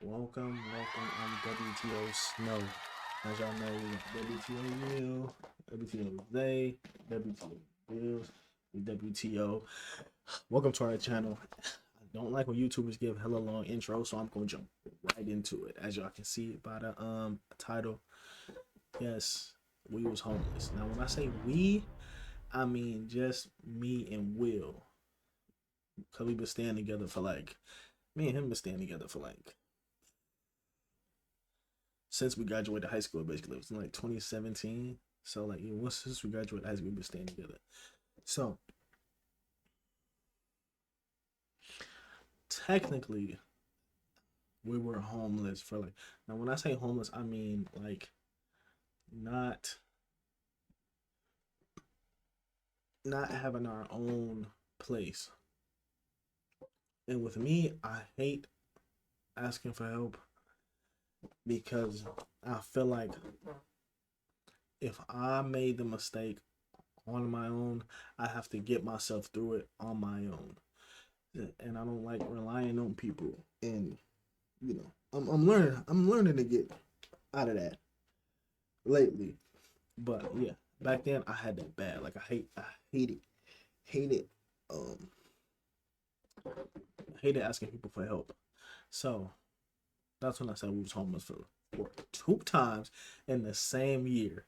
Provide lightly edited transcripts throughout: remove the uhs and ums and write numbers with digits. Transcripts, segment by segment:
Welcome. I'm WTO Snow. As y'all know, we got WTO Will, WTO Zay, WTO Bills, and WTO. Welcome to our channel. I don't like when YouTubers give hella long intro, so I'm gonna jump right into it. As y'all can see by the title, yes, we was homeless. Now, when I say we, I mean just me and Will, cause we been staying together for me and him been staying together for since we graduated high school. Basically, it was in 2017. So since we graduated high school, we've been staying together. So technically, we were homeless for now. When I say homeless, I mean not not having our own place. And with me, I hate asking for help because I feel like if I made the mistake on my own, I have to get myself through it on my own. And I don't like relying on people. And I'm learning to get out of that lately. But yeah, back then I had that bad. I hate it, um, hated asking people for help. So that's when I said we was homeless for 2 times in the same year,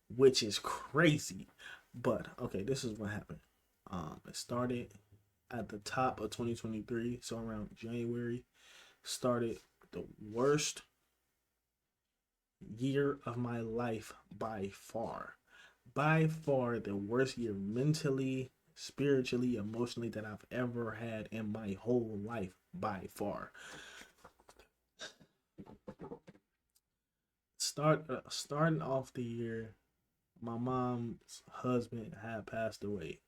which is crazy. But okay, this is what happened. It started at the top of 2023, so around January, started the worst year of my life by far. By far the worst year mentally, spiritually, emotionally that I've ever had in my whole life by far. Starting off the year, my mom's husband had passed away.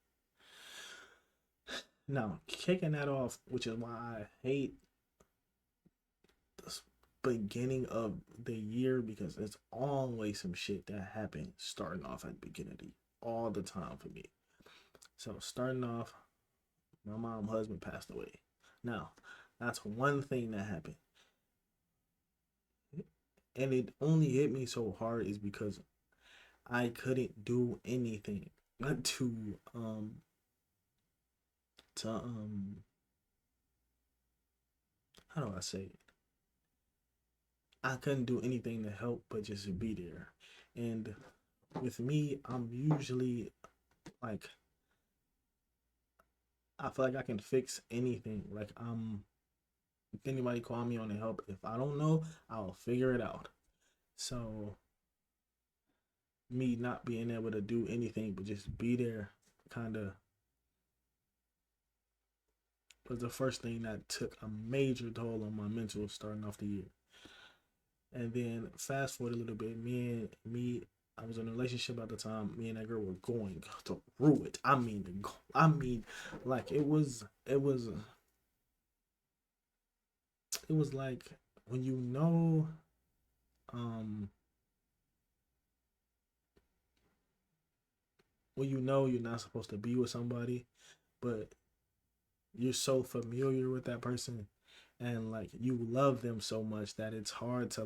Now, kicking that off, which is why I hate the beginning of the year because it's always some shit that happened starting off at the beginning of the year, all the time for me. So starting off, my mom's husband passed away. Now, that's one thing that happened. And it only hit me so hard is because I couldn't do anything not to how do I say it? I couldn't do anything to help but just be there. And with me, I'm usually like I feel like I can fix anything. If anybody call me on to help, if I don't know, I'll figure it out. So me not being able to do anything but just be there kind of was the first thing that took a major toll on my mental starting off the year. And then fast forward a little bit, I was in a relationship at the time. Me and that girl were going through it. Like it was like when um, you're not supposed to be with somebody, but you're so familiar with that person, and you love them so much that it's hard to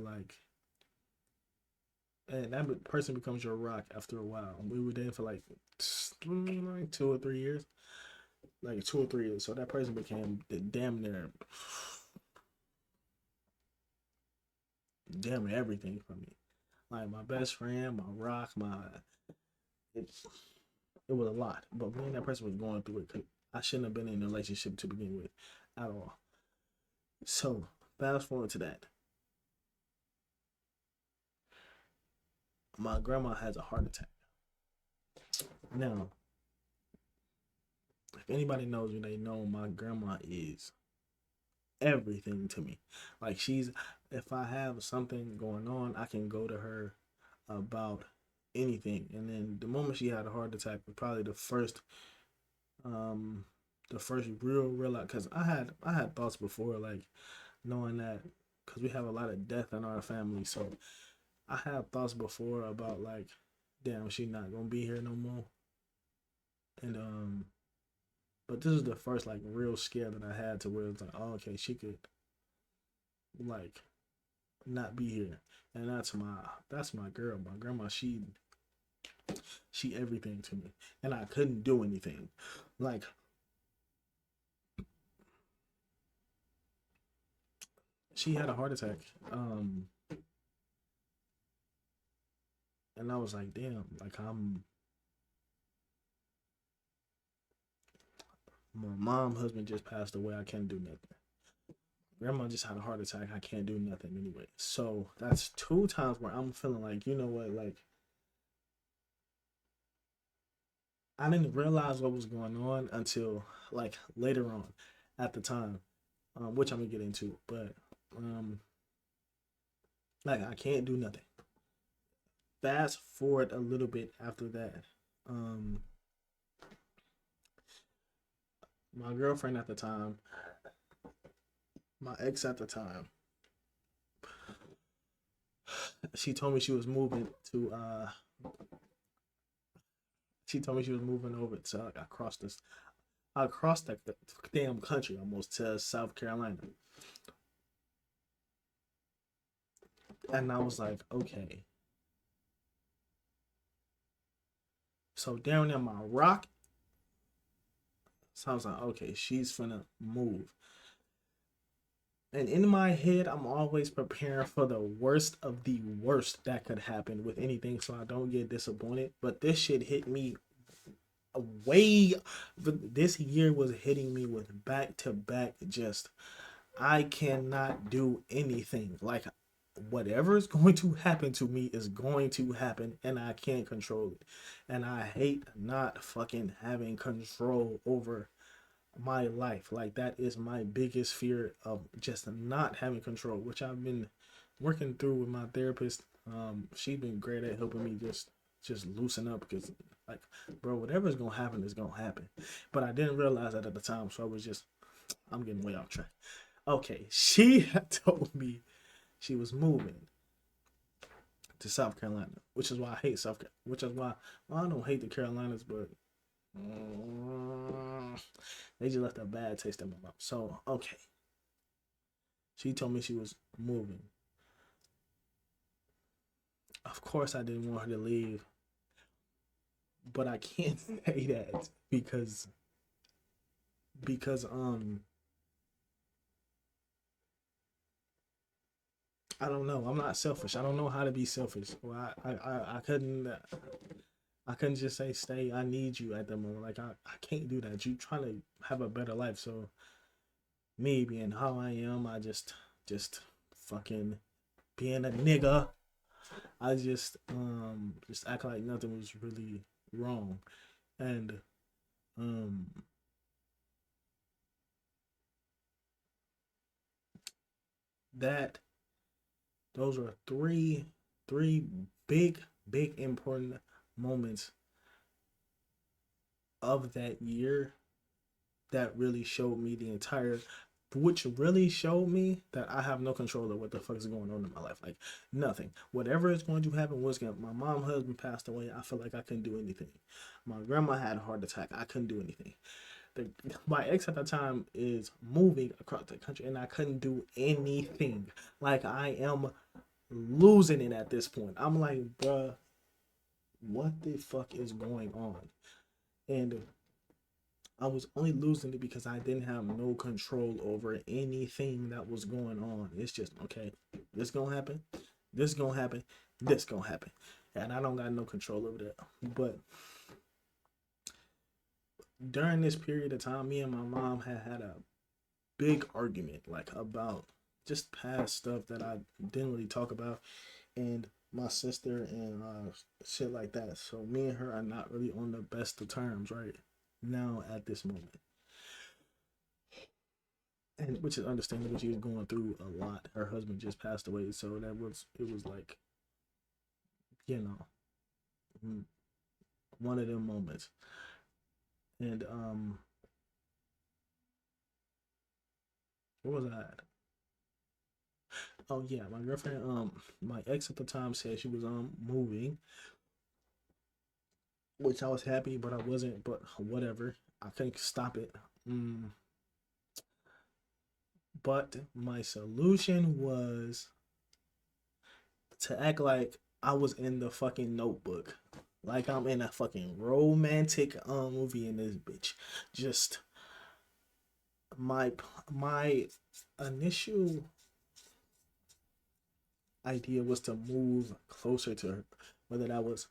and that person becomes your rock after a while. We were dating for like 2 or 3 years, like 2 or 3 years. So that person became the damn near everything for me. Like my best friend, my rock, it, it was a lot. But me and that person was going through it. 'Cause I shouldn't have been in a relationship to begin with at all. So fast forward to that. My grandma has a heart attack. Now, if anybody knows me, they know my grandma is everything to me. If I have something going on, I can go to her about anything. And then the moment she had a heart attack was probably um, the first real, because I had thoughts before, like knowing that, because we have a lot of death in our family. So I had thoughts before about damn, she not gonna be here no more. And but this is the first real scare that I had to where it's like, oh, okay, she could like not be here. And that's my girl. My grandma, she everything to me. And I couldn't do anything. Like she had a heart attack. And I was like, damn, like my mom husband just passed away. I can't do nothing. Grandma just had a heart attack. I can't do nothing anyway. So that's two times where I'm feeling like, you know what, like I didn't realize what was going on until like later on at the time, which I'm gonna get into. But um, like I can't do nothing. Fast forward a little bit after that. Um, my girlfriend at the time, my ex at the time, she told me she was moving to. She told me she was moving over to like across the damn country almost to South Carolina, and I was like, okay. So down in my rock, so I was like, okay, she's finna move. And in my head, I'm always preparing for the worst of the worst that could happen with anything so I don't get disappointed. But this shit hit me way. This year was hitting me with back to back just. I cannot do anything. Like, whatever is going to happen to me is going to happen, and I can't control it. And I hate not fucking having control over my life. Like that is my biggest fear of just not having control, which I've been working through with my therapist. She's been great at helping me just loosen up because like bro, whatever's gonna happen is gonna happen. But I didn't realize that at the time, so I was just I'm getting way off track. Okay, she had told me she was moving to South Carolina, which is why I hate South Carolina, which is why well, I don't hate the Carolinas, but they just left a bad taste in my mouth. So, okay. She told me she was moving. Of course, I didn't want her to leave, but I can't say that because I don't know. I'm not selfish. I don't know how to be selfish. Well, I couldn't just say stay. I need you at the moment. Like I can't do that. You trying to have a better life. So me being how I am, I just fucking being a nigga. I just act like nothing was really wrong. And um that those are three big important moments of that year that really showed me the entire which really showed me that I have no control of what the fuck is going on in my life. Like nothing. Whatever is going to happen was going to my mom husband passed away. I feel like I couldn't do anything. My grandma had a heart attack. I couldn't do anything. The, my ex at the time is moving across the country and I couldn't do anything. Like I am losing it at this point. I'm like, bruh, what the fuck is going on? And I was only losing it because I didn't have no control over anything that was going on. It's just okay, this gonna happen, this gonna happen, this gonna happen, and I don't got no control over that. But during this period of time, me and my mom had a big argument, like about just past stuff that I didn't really talk about, and my sister and shit like that. So me and her are not really on the best of terms right now at this moment. And which is understandable. She was going through a lot. Her husband just passed away, so it was like you know mm, one of them moments. And what was I at? Oh yeah, my girlfriend my ex at the time said she was moving, which I was happy, but I wasn't. But whatever, I couldn't stop it. Mm, But my solution was to act like I was in the fucking Notebook, like I'm in a fucking romantic movie in this bitch. Just my my initial idea was to move closer to her, whether that was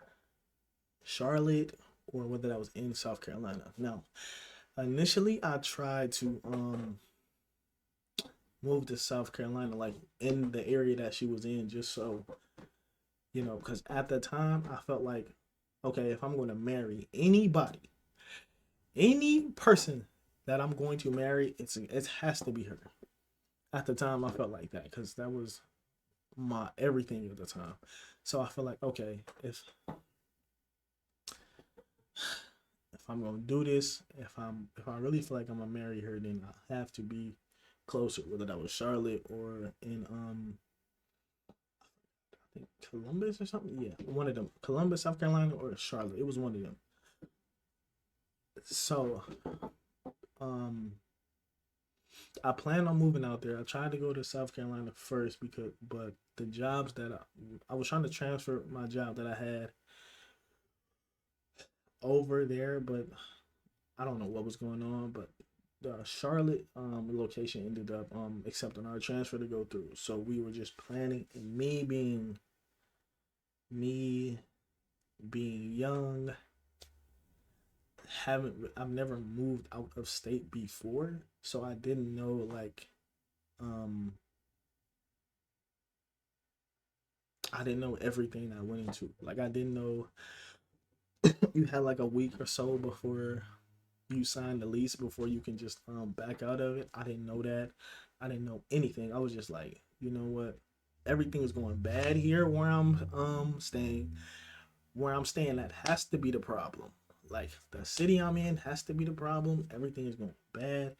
Charlotte or whether that was in South Carolina. Now, initially I tried to move to South Carolina, like in the area that she was in, just so because at the time I felt like, okay, if I'm going to marry anybody, any person that I'm going to marry, it has to be her. At the time, I felt like that because that was my everything at the time. So I feel like, okay, if I'm gonna do this, if I really feel like I'm gonna marry her, then I have to be closer, whether that was Charlotte or in I think Columbus or something. Yeah, one of them, Columbus, South Carolina, or Charlotte. It was one of them. So um, I plan on moving out there. I tried to go to South Carolina first but the jobs that I was trying to transfer my job that I had over there, but I don't know what was going on. But the Charlotte location ended up accepting our transfer to go through. So we were just planning, and me being young, haven't I've never moved out of state before, so I didn't know like um I didn't know everything I went into. Like I didn't know you had like a week or so before you sign the lease before you can just back out of it. I didn't know that. I didn't know anything. I was just like, you know what? Everything is going bad here where I'm staying. Where I'm staying that has to be the problem. Like the city I'm in has to be the problem. Everything is going bad.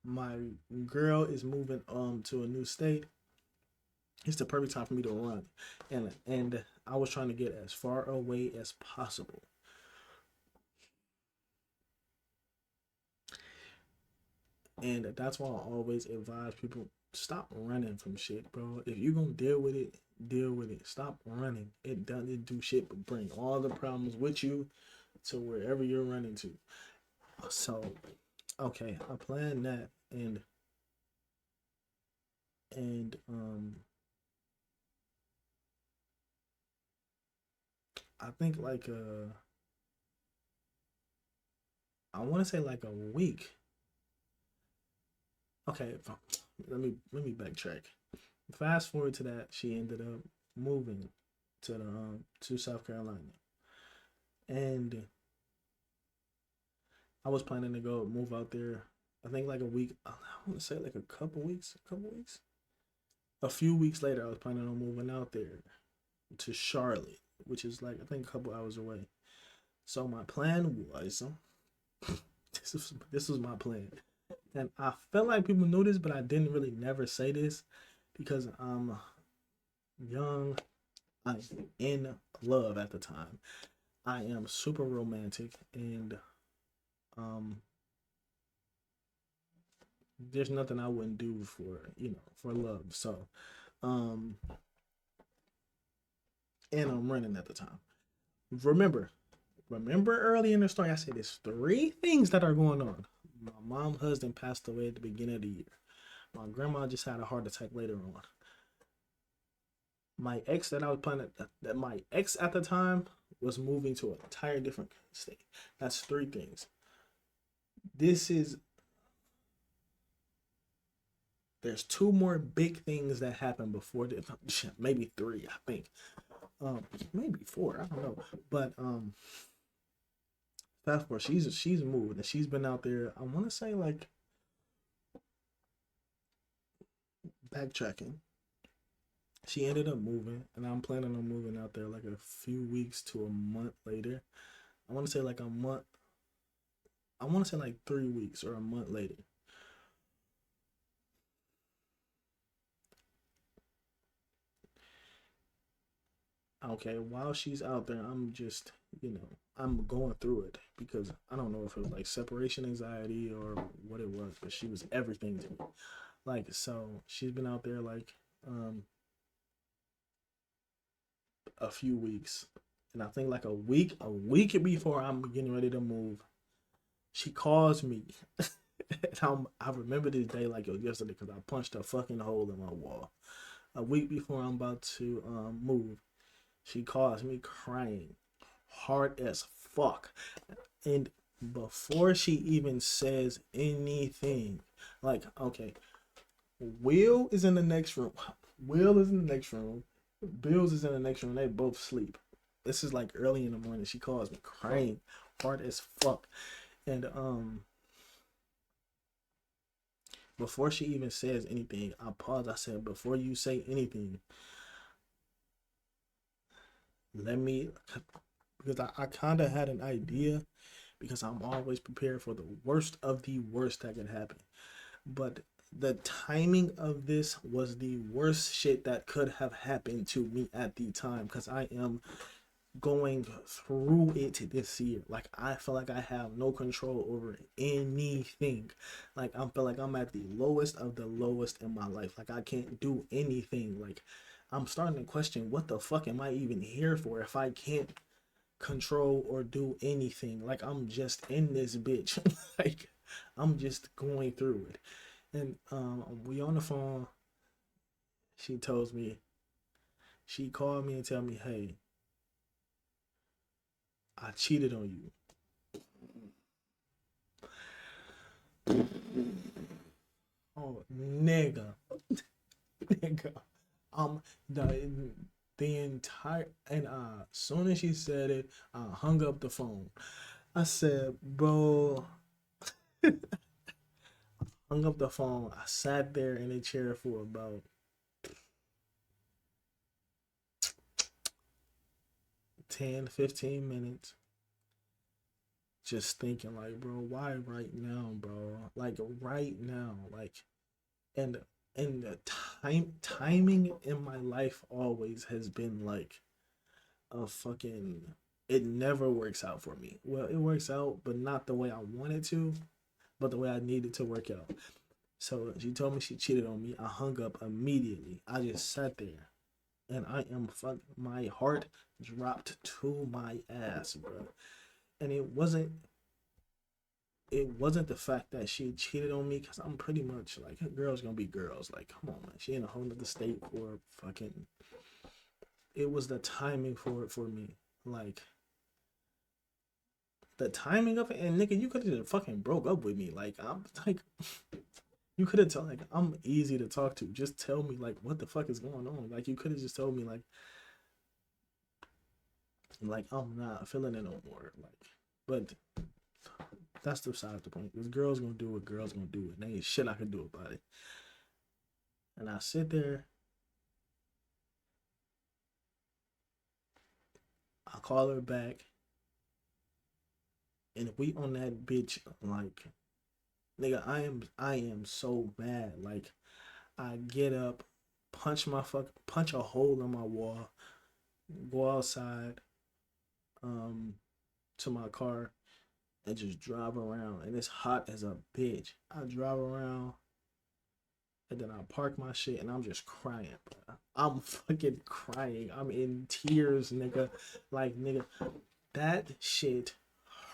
My girl is moving to a new state. It's the perfect time for me to run. And I was trying to get as far away as possible. And that's why I always advise people, stop running from shit, bro. If you're gonna deal with it, deal with it. Stop running. It doesn't do shit but bring all the problems with you to wherever you're running to. So, okay, I planned that, and I think like I want to say like a week. Okay, let me backtrack. Fast forward to that, she ended up moving to South Carolina, and I was planning to go move out there. I think like a week. I want to say like a couple weeks. A few weeks later, I was planning on moving out there to Charlotte, which is like I think a couple hours away. So my plan was this was my plan, and I felt like people knew this, but I didn't really never say this because I'm young. I'm in love at the time. I am super romantic, and um, there's nothing I wouldn't do for for love. So, um, and I'm running at the time. Remember, remember early in the story, I said there's three things that are going on. My mom's husband passed away at the beginning of the year. My grandma just had a heart attack later on. My ex that I was planning that my ex at the time was moving to an entire different state. That's three things. This is There's two more big things that happened before this. Maybe three, I think. Maybe four. I don't know. But fast forward, she's moved and she's been out there. I want to say like backtracking. She ended up moving, and I'm planning on moving out there like a few weeks to a month later. I want to say like a month. I want to say like 3 weeks or a month later. Okay, while she's out there, I'm just, I'm going through it because I don't know if it was like separation anxiety or what it was, but she was everything to me. Like, so she's been out there like um a few weeks. And I think like a week before I'm getting ready to move, she calls me. And I remember this day like it was yesterday because I punched a fucking hole in my wall. A week before I'm about to move, she calls me crying, hard as fuck. And before she even says anything, like, okay, Will is in the next room. Will is in the next room. Bills is in the next room. They both sleep. This is like early in the morning. She calls me crying, hard as fuck. And before she even says anything, I pause. I said, before you say anything, let me, because I kind of had an idea because I'm always prepared for the worst of the worst that could happen. But the timing of this was the worst shit that could have happened to me at the time because I am going through it this year. Like I feel like I have no control over anything. Like I feel like I'm at the lowest of the lowest in my life. Like I can't do anything. Like I'm starting to question what the fuck am I even here for if I can't control or do anything. Like I'm just in this bitch. Like I'm just going through it. And we on the phone. She tells me, she called me and tell me, hey, I cheated on you. Oh, nigga, nigga. The entire and soon as she said it, I hung up the phone. I said, bro, hung up the phone. I sat there in a chair for about 10, 15 minutes, just thinking like, bro, why right now, bro? Like right now, like, and the timing in my life always has been like a fucking. It never works out for me. Well, it works out, but not the way I wanted to, but the way I needed to work out. So she told me she cheated on me. I hung up immediately. I just sat there, and I am fuck. My heart dropped to my ass, bro. And it wasn't the fact that she cheated on me because I'm pretty much like girls gonna be girls. Like, come on, man. She in a whole nother state for fucking. It was the timing for it for me. Like the timing of it, and nigga, you could have just fucking broke up with me. Like I'm like, you could have told like I'm easy to talk to. Just tell me like what the fuck is going on. Like you could have just told me like I'm not feeling it no more. Like, but that's the side of the point. This girl's gonna do what girls gonna do, and there ain't shit I can do about it. And I sit there, I call her back, and if we on that bitch, like, nigga, I am so mad. Like, I get up, punch a hole in my wall, go outside, um, to my car, and just drive around. And it's hot as a bitch. I drive around, and then I park my shit, and I'm just crying, bro. I'm fucking crying. I'm in tears, nigga. Like, nigga, that shit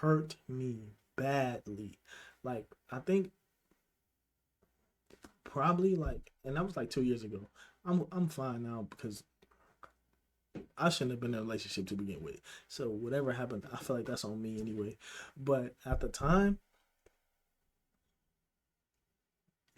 hurt me badly. Like, I think probably like, and that was like 2 years ago. I'm fine now because I shouldn't have been in a relationship to begin with. So whatever happened, I feel like that's on me anyway. But at the time,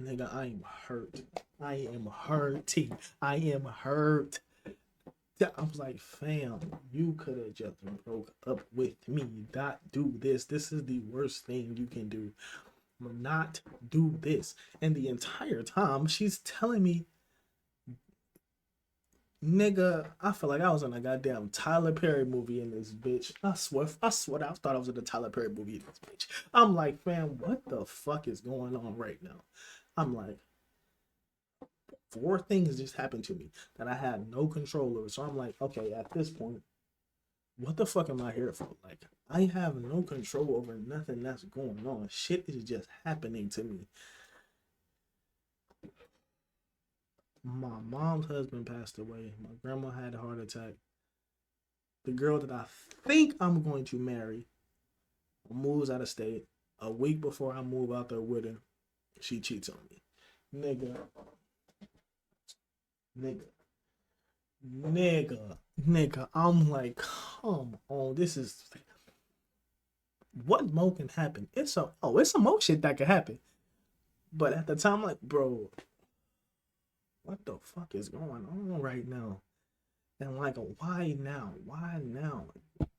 nigga, I am hurt. I am hurting. I am hurt. I was like, fam, you could have just broke up with me. Not do this. This is the worst thing you can do. Not do this. And the entire time, she's telling me, nigga, I feel like I was in a goddamn Tyler Perry movie in this bitch. I swear, I thought I was in a Tyler Perry movie in this bitch. I'm like, fam, what the fuck is going on right now? I'm like, 4 things just happened to me that I had no control over. So I'm like, okay, at this point, what the fuck am I here for? Like, I have no control over nothing that's going on. Shit is just happening to me. My mom's husband passed away. My grandma had a heart attack. The girl that I think I'm going to marry moves out of state. A week before I move out there with her, she cheats on me. Nigga, nigga, nigga. I'm like, come on. This is what more can happen. It's some more shit that could happen. But at the time, like, bro, what the fuck is going on right now? And like, why now? Why now?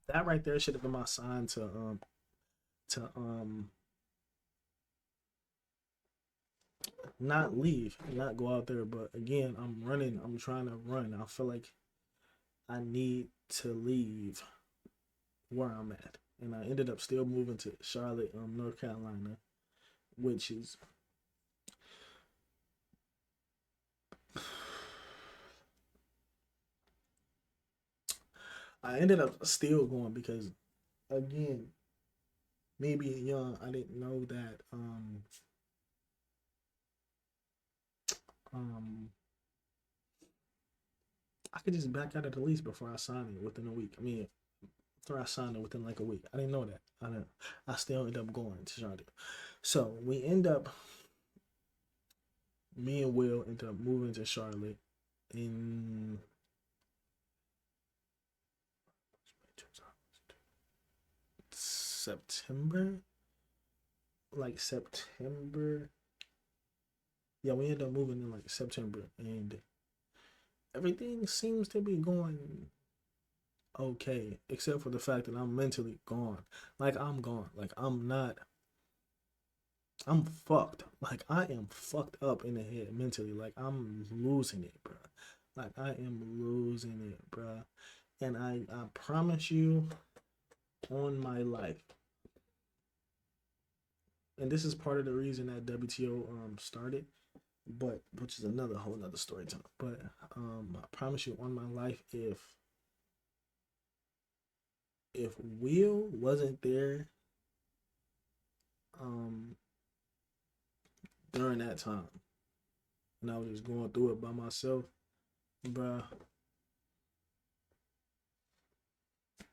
That right there should have been my sign to not leave, not go out there. But again, I'm running. I'm trying to run. I feel like I need to leave where I'm at, and I ended up still moving to Charlotte, North Carolina, which is I ended up still going because again, me being young, I didn't know that um I could just back out of the lease before I signed it within a week. I mean, after I signed it within like a week. I didn't know that. I didn't. I still end up going to Charlotte. So we end up, me and Will end up moving to Charlotte in September. Like September. Yeah, we ended up moving in like September, and everything seems to be going okay, except for the fact that I'm mentally gone. Like I'm gone. Like I'm not. I'm fucked. Like I am fucked up in the head mentally. Like I'm losing it, bro. Like I am losing it, bro. And I promise you, on my life, and this is part of the reason that WTO started, but which is another whole nother story time. But I promise you, on my life, if Will wasn't there um during that time, and I was just going through it by myself, bruh,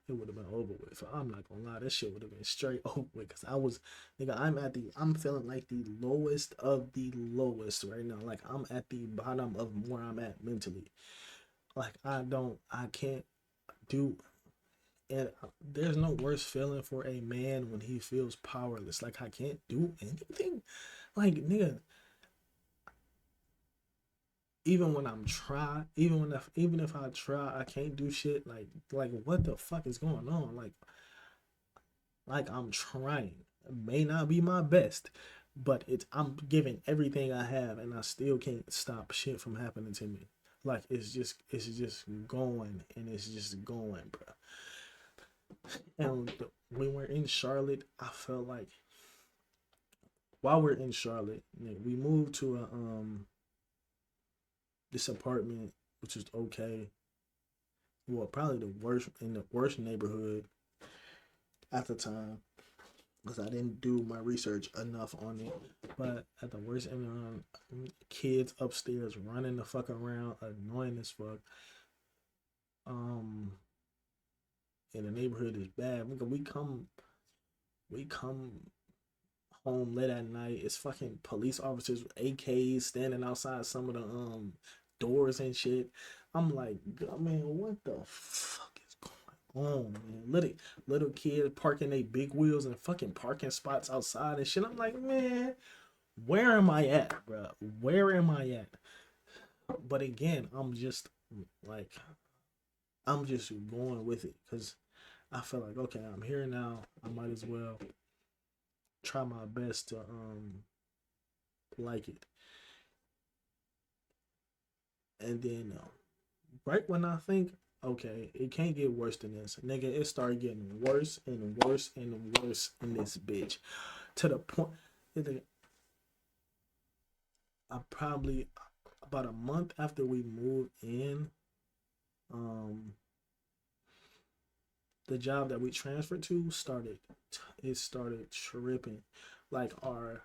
it would have been over with. I'm not gonna lie, this shit would have been straight over with. Cause I was, nigga, I'm feeling like the lowest of the lowest right now. Like I'm at the bottom of where I'm at mentally. Like I can't do. And there's no worse feeling for a man when he feels powerless. Like I can't do anything. Like nigga, even when I'm try, even if I try, I can't do shit. Like what the fuck is going on? Like I'm trying. It may not be my best, but I'm giving everything I have, and I still can't stop shit from happening to me. Like it's just going and it's just going, bro. And when we're in Charlotte, I felt like while we're in Charlotte, we moved to a this apartment, which is okay. Well, probably the worst in the worst neighborhood at the time because I didn't do my research enough on it. But at the worst, and kids upstairs running the fuck around, annoying as fuck. Um, and the neighborhood is bad. We come home late at night. It's fucking police officers with AKs standing outside some of the doors and shit. I'm like, man, what the fuck is going on, man? Little kids parking their big wheels in fucking parking spots outside and shit. I'm like, man, where am I at, bro? Where am I at? But again, like, I'm just going with it because I feel like, okay, I'm here now. I might as well try my best to like it. And then right when I think, okay, it can't get worse than this, nigga, it started getting worse and worse and worse in this bitch. To the point that I probably about a month after we moved in, um, the job that we transferred to started tripping. Like our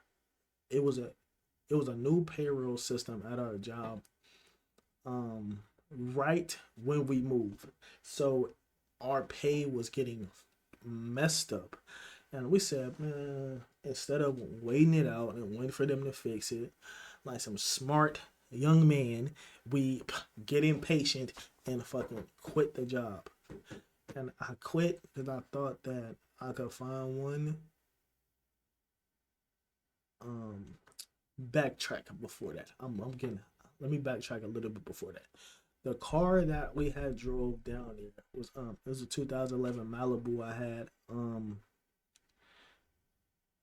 it was a it was a new payroll system at our job, um right when we moved. So our pay was getting messed up. And we said, man, instead of waiting it out and waiting for them to fix it, like some smart young man, we get impatient and fucking quit the job. And I quit because I thought that I could find one. Um, backtrack before that. I'm getting. Let me backtrack a little bit before that. The car that we had drove down there was it was a 2011 Malibu I had,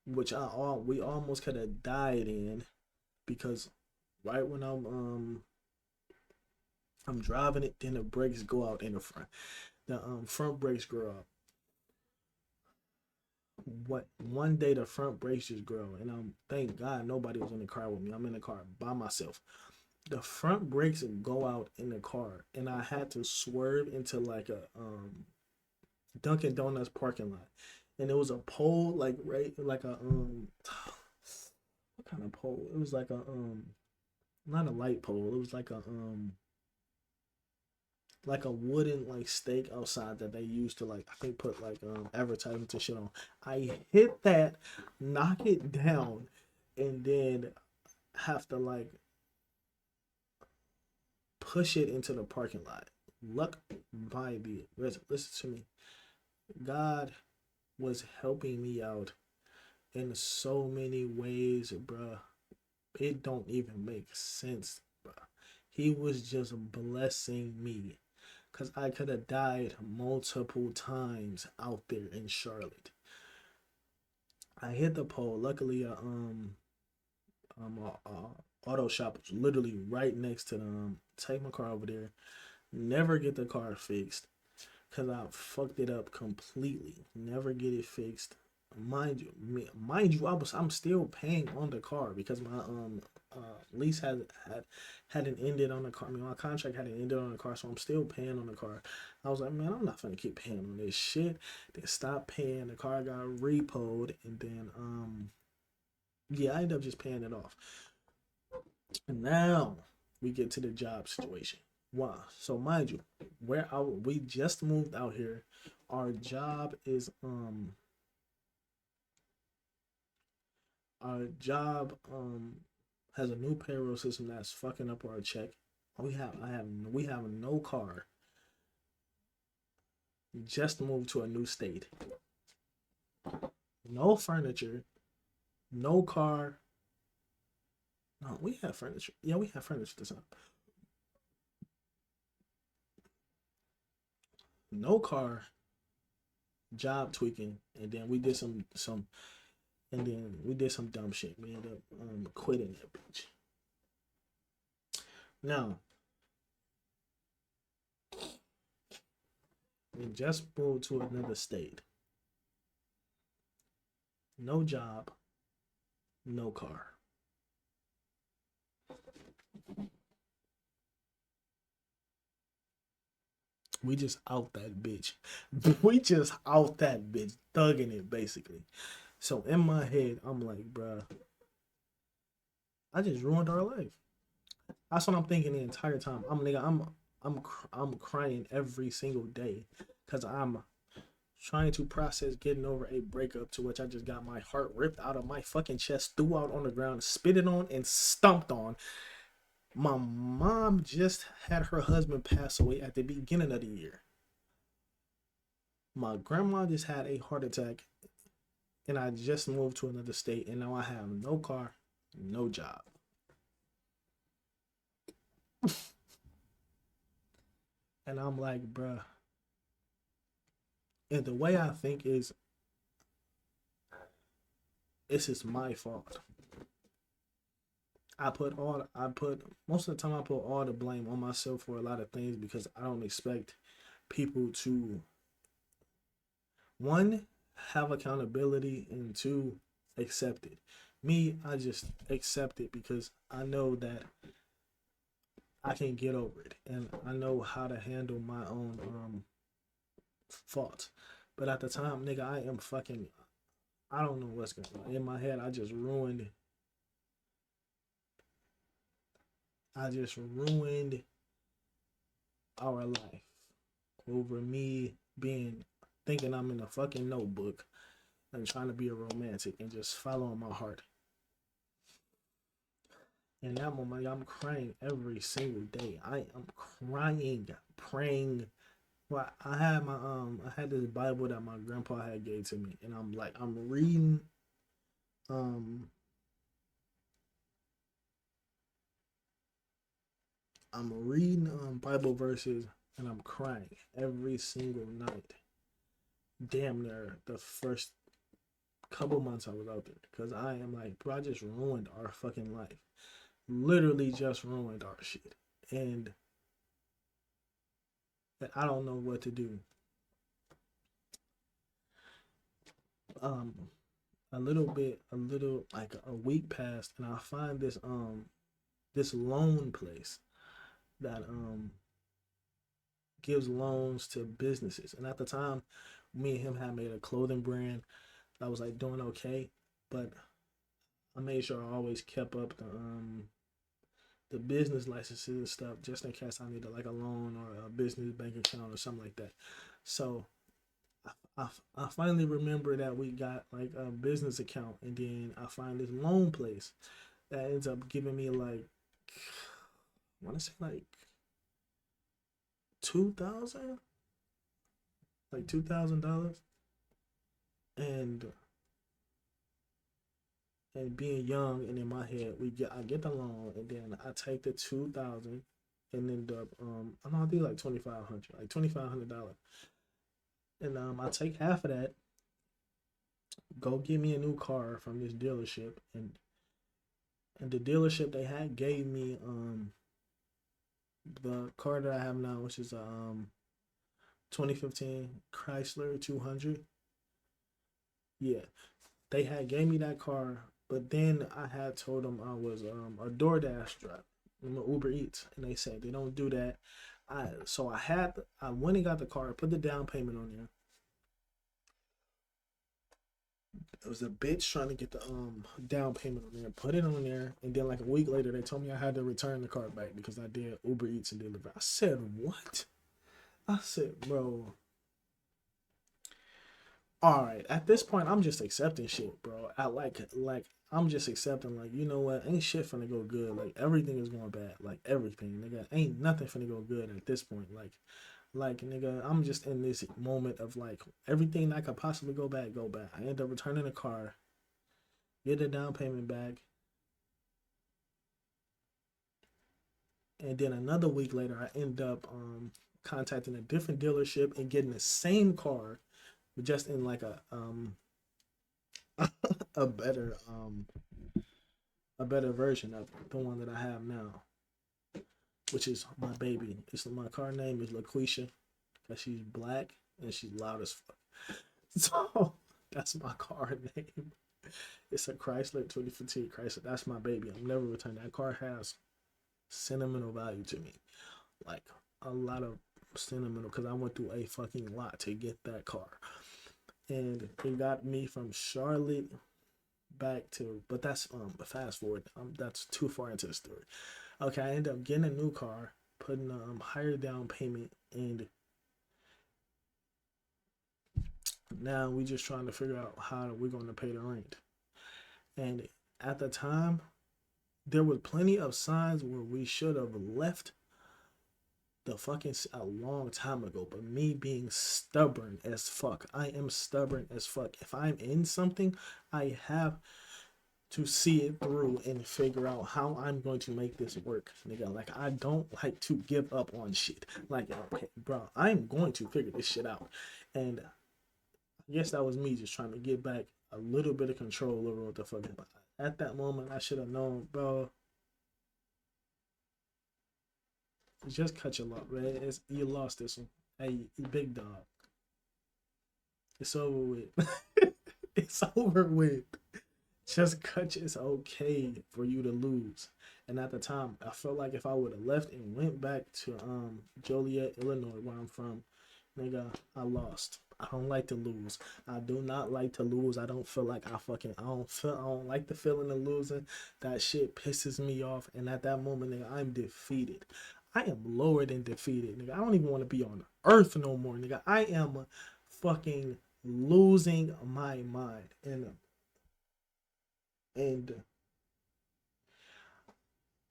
which we almost could have died in, because right when I'm driving it, then the brakes go out in the front. The front brakes grow up. What one day the front brakes just grow, and thank God nobody was in the car with me. I'm in the car by myself. The front brakes go out in the car, and I had to swerve into like a Dunkin' Donuts parking lot, and it was a pole, like right, like a what kind of pole? It was like a not a light pole. It was like a wooden like stake outside that they used to, like, I think put like advertisements and shit on. I hit that, knock it down, and then have to like push it into the parking lot. Luck by the listen to me. God was helping me out in so many ways, bruh. It don't even make sense, bruh. He was just blessing me, because I could have died multiple times out there in Charlotte. I hit the pole. Luckily, auto shop was literally right next to them. Take my car over there. Never get the car fixed because I fucked it up completely. Never get it fixed. Mind you, I'm still paying on the car because my lease hadn't ended on the car. I mean, my contract hadn't ended on the car, so I'm still paying on the car. I was like, man, I'm not gonna keep paying on this shit. They stopped paying. The car got repoed, and then yeah, I ended up just paying it off. And now we get to the job situation. Wow. So mind you, we just moved out here. Our job is our job has a new payroll system that's fucking up our check. We have no car. Just moved to a new state. No furniture, no car. No, we have furniture. Yeah, we have furniture this time. No car, job tweaking, and then we did some and then we did some dumb shit. We ended up quitting that bitch. Now, we just moved to another state. No job, no car. We just out that bitch. We just out that bitch, thugging it basically. So in my head, I'm like, bruh, I just ruined our life. That's what I'm thinking the entire time. I'm crying every single day because I'm trying to process getting over a breakup to which I just got my heart ripped out of my fucking chest, threw out on the ground, spitted on, and stomped on. My mom just had her husband pass away at the beginning of the year. My grandma just had a heart attack, and I just moved to another state, and now I have no car, no job. And I'm like, bruh. And the way I think is, this is my fault. I put most of the time I put all the blame on myself for a lot of things because I don't expect people to, one, have accountability, and two, accept it. Me, I just accept it because I know that I can get over it, and I know how to handle my own faults. But at the time, nigga, I am fucking. I don't know what's going on in my head. I just ruined. I just ruined our life over me being thinking I'm in a fucking notebook and trying to be a romantic and just following my heart. In that moment, I'm crying every single day. I am crying, praying. Well, I had this Bible that my grandpa had gave to me, and I'm reading, um, Bible verses, and I'm crying every single night. Damn near the first couple months I was out there, because I am like, bro, I just ruined our fucking life. Literally just ruined our shit, and I don't know what to do. Um, a little like a week passed, and I find this loan place that gives loans to businesses. And at the time, me and him had made a clothing brand that was like doing okay, but I made sure I always kept up the business licenses and stuff just in case I needed like a loan or a business bank account or something like that. So I finally remember that we got like a business account, and then I find this loan place that ends up giving me like, I want to say like 2,000, like $2,000, and being young and in my head, I get the loan, and then I take the 2,000 and end up I know I think like 2,500, like $2,500, and I take half of that, go get me a new car from this dealership, and the dealership they had gave me the car that I have now, which is a 2015 Chrysler 200. Yeah, they had gave me that car, but then I had told them I was a DoorDash driver, I'm a Uber Eats, and they said they don't do that. I went and got the car, put the down payment on there. It was a bitch trying to get the down payment on there, put it on there, and then like a week later they told me I had to return the car back because I did Uber Eats and deliver. I said what? I said, bro, all right. At this point, I'm just accepting shit, bro. I'm just accepting, like, you know what? Ain't shit finna go good. Like everything is going bad. Like everything, nigga. Ain't nothing finna go good at this point. Like nigga, I'm just in this moment of like everything that could possibly go bad, go bad. I end up returning the car, get the down payment back, and then another week later, I end up contacting a different dealership and getting the same car, but just in like a better a better version of the one that I have now, which is my baby. It's my car name is LaQuisha because she's black and she's loud as fuck. So that's my car name. It's a Chrysler 2015 Chrysler. That's my baby. I'm never returning. That car has sentimental value to me, like a lot of sentimental, because I went through a fucking lot to get that car, and it got me from Charlotte back to, but that's fast forward, that's too far into the story. Okay, I ended up getting a new car, putting higher down payment, and now we just trying to figure out how we're going to pay the rent. And at the time, there was plenty of signs where we should have left the fucking a long time ago, but me being stubborn as fuck, I am stubborn as fuck. If I'm in something, I have to see it through and figure out how I'm going to make this work, nigga. Like, I don't like to give up on shit. Like, okay, bro, I'm going to figure this shit out. And I guess that was me just trying to get back a little bit of control over what the fuck. But at that moment, I should have known, bro. Just cut your luck, man. You lost this one. Hey, you big dog. It's over with. It's over with. Just cause it's okay for you to lose. And at the time, I felt like if I would have left and went back to Joliet, Illinois, where I'm from, nigga, I lost. I don't like to lose. I do not like to lose. I don't feel like I don't like the feeling of losing. That shit pisses me off. And at that moment, nigga, I'm defeated. I am lower than defeated, nigga. I don't even want to be on earth no more, nigga. I am fucking losing my mind. And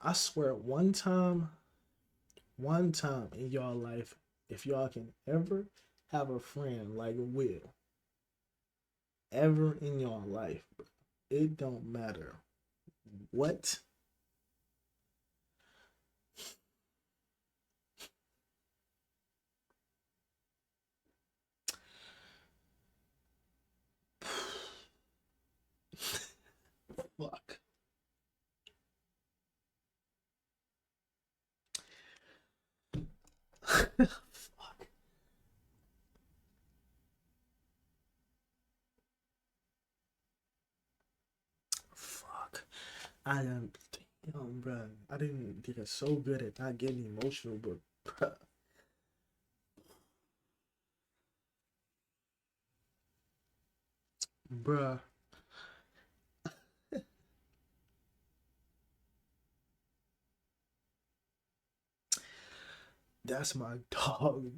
I swear one time in y'all life, if y'all can ever have a friend like Will, ever in your life, it don't matter what. Fuck. Fuck. Fuck. I am. Damn, bro. I didn't get so good at not getting emotional, but, bruh, bruh, that's my dog.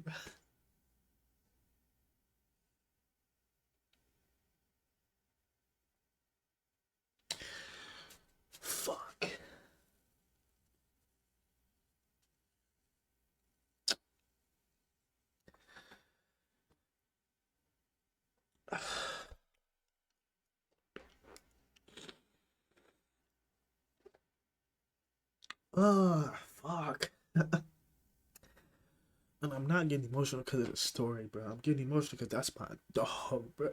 Fuck. Fuck. And I'm not getting emotional because of the story, bro. I'm getting emotional because that's my dog, bro.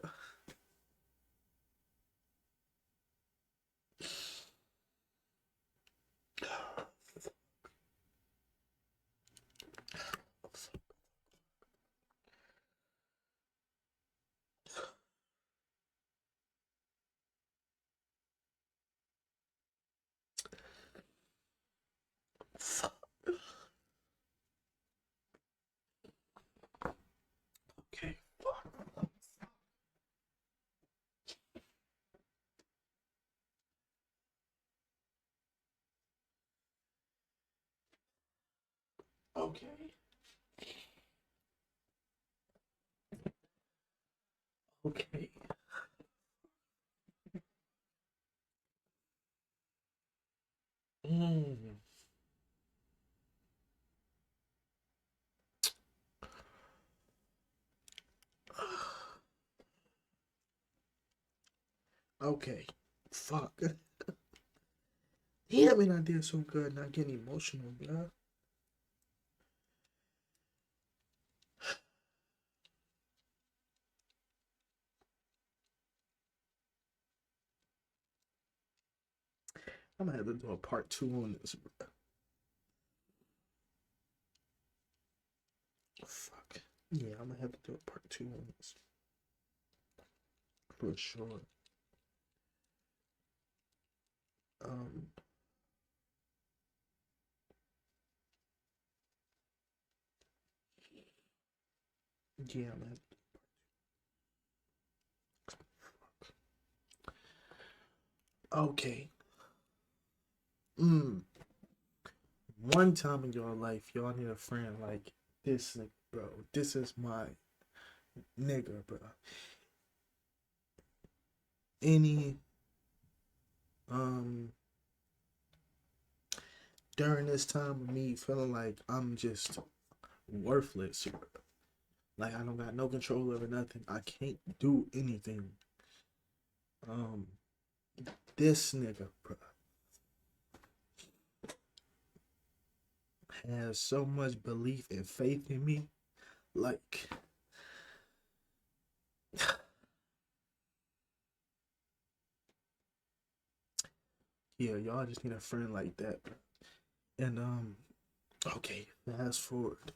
Okay. Okay. Okay. Mm. Okay. Fuck. Damn it, I did so good not getting emotional, bro. I'm gonna have to do a part two on this, bro. Fuck. Yeah, I'm gonna have to do a part two on this. For sure. Um, yeah, man. Okay. Mm. One time in your life, y'all need a friend like this, like, bro. This is my nigga, bro. Any um during this time of me feeling like I'm just worthless, bro. Like I don't got no control over nothing. I can't do anything. Um, this nigga, bro, has so much belief and faith in me. Like, yeah, y'all just need a friend like that, bro. And okay, fast forward.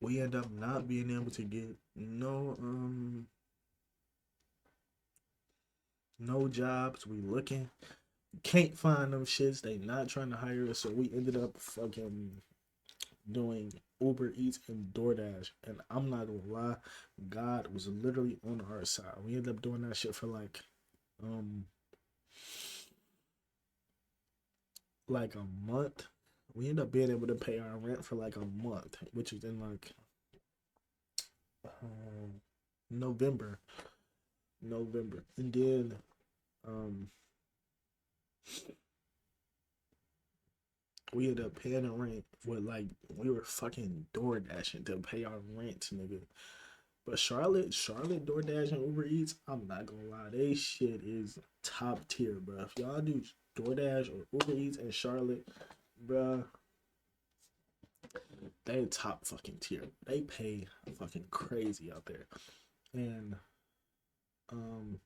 we end up not being able to get no jobs. We looking, can't find them shits. They not trying to hire us, so we ended up fucking doing Uber Eats and DoorDash. And I'm not gonna lie, God was literally on our side. We ended up doing that shit for um like a month. We ended up being able to pay our rent for like a month, which was in like um, November. November. And then um we ended up paying the rent with like we were fucking door dashing to pay our rent, nigga. But Charlotte DoorDash and Uber Eats, I'm not gonna lie, they shit is top tier, bro. If y'all do DoorDash or Uber Eats in Charlotte, bro, they top fucking tier. They pay fucking crazy out there. And um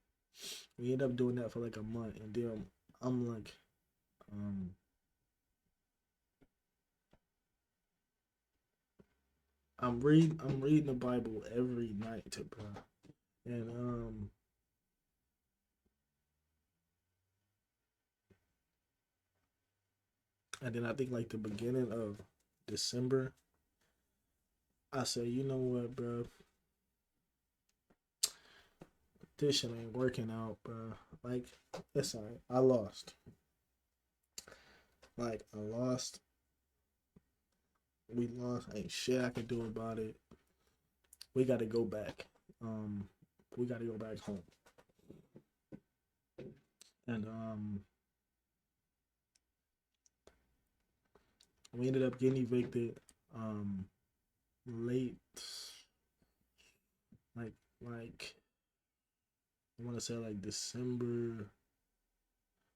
we end up doing that for like a month, and then I'm like, um I'm reading the Bible every night, bro. And then I think like the beginning of December, I said, you know what, bro, this shit ain't working out, bro. Like, it's alright. I lost. Like, I lost. We lost. Ain't shit I can do about it. We got to go back. Um, we got to go back home. And we ended up getting evicted. Late, like like I want to say like December.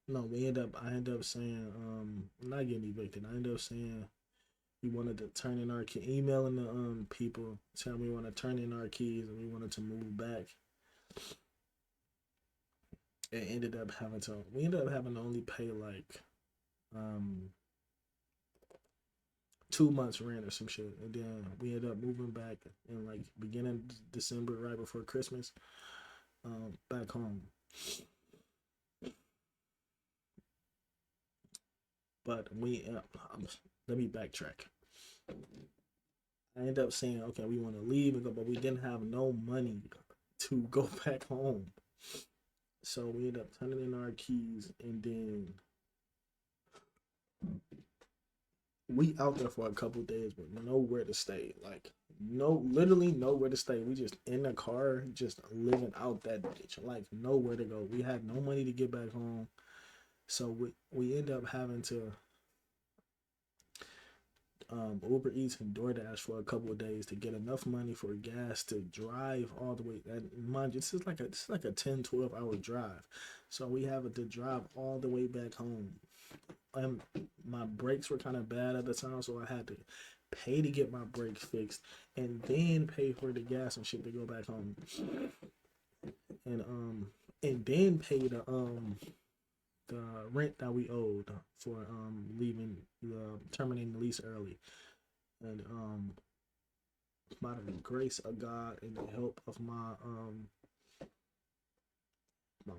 No, we end up. I end up saying not getting evicted. I end up saying we wanted to turn in our key, emailing the people telling we want to turn in our keys and we wanted to move back. It ended up having to. We ended up having to only pay like um 2 months rent or some shit, and then we ended up moving back in like beginning December, right before Christmas, back home. But let me backtrack. I ended up saying, okay, we want to leave and go, but we didn't have no money to go back home. So we ended up turning in our keys, and then we out there for a couple days, but nowhere to stay. Like no, literally nowhere to stay. We just in the car, just living out that bitch. Like nowhere to go. We had no money to get back home, so we end up having to Uber Eats and DoorDash for a couple of days to get enough money for gas to drive all the way. And mind you, this is like a 10-12 hour drive, so we have to drive all the way back home. My brakes were kind of bad at the time, so I had to pay to get my brakes fixed, and then pay for the gas and shit to go back home, and then pay the rent that we owed for leaving terminating the lease early, and by the grace of God and the help of my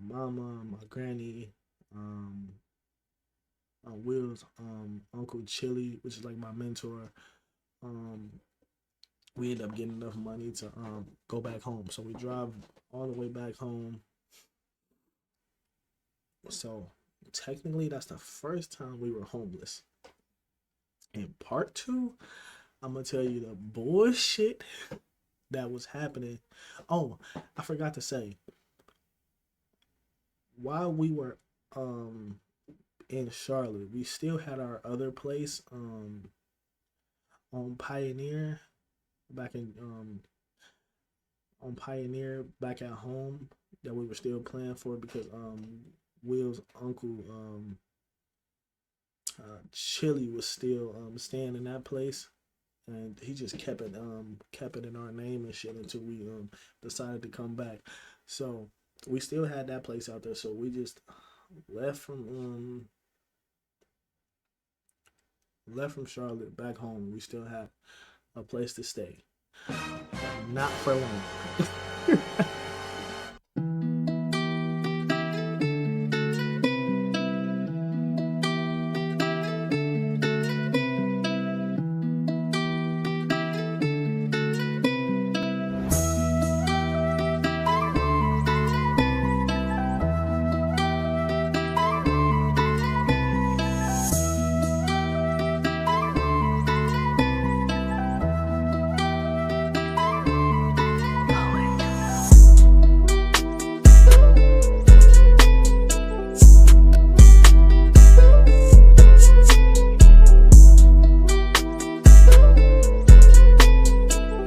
mama, my granny, Will's uncle Chili, which is like my mentor. Um, we end up getting enough money to go back home, so we drive all the way back home. So technically, that's the first time we were homeless. In part two, I'm gonna tell you the bullshit that was happening. Oh, I forgot to say, while we were um in Charlotte, we still had our other place on Pioneer back in on Pioneer back at home that we were still playing for because Will's uncle Chili was still staying in that place, and he just kept it in our name and shit until we decided to come back. So we still had that place out there, so we just left from um left from Charlotte back home. We still had a place to stay. Not for long.